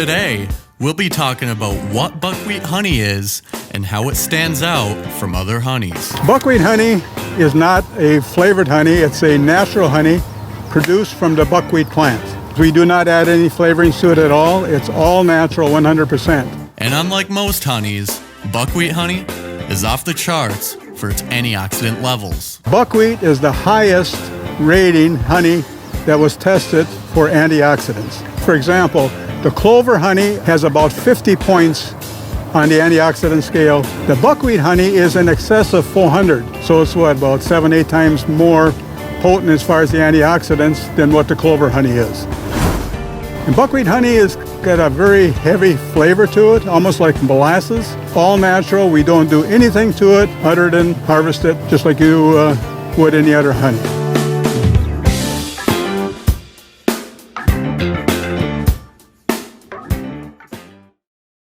Today, we'll be talking about what buckwheat honey is and how it stands out from other honeys. Buckwheat honey is not a flavored honey, it's a natural honey produced from the buckwheat plant. We do not add any flavorings to it at all. It's all natural, 100%. And unlike most honeys, buckwheat honey is off the charts for its antioxidant levels. Buckwheat is the highest rating honey that was tested for antioxidants. For example, the clover honey has about 50 points on the antioxidant scale. The buckwheat honey is in excess of 400. So it's about 7-8 times more potent as far as the antioxidants than what the clover honey is. And buckwheat honey has got a very heavy flavor to it, almost like molasses. All natural. We don't do anything to it other than harvest it just like you would any other honey.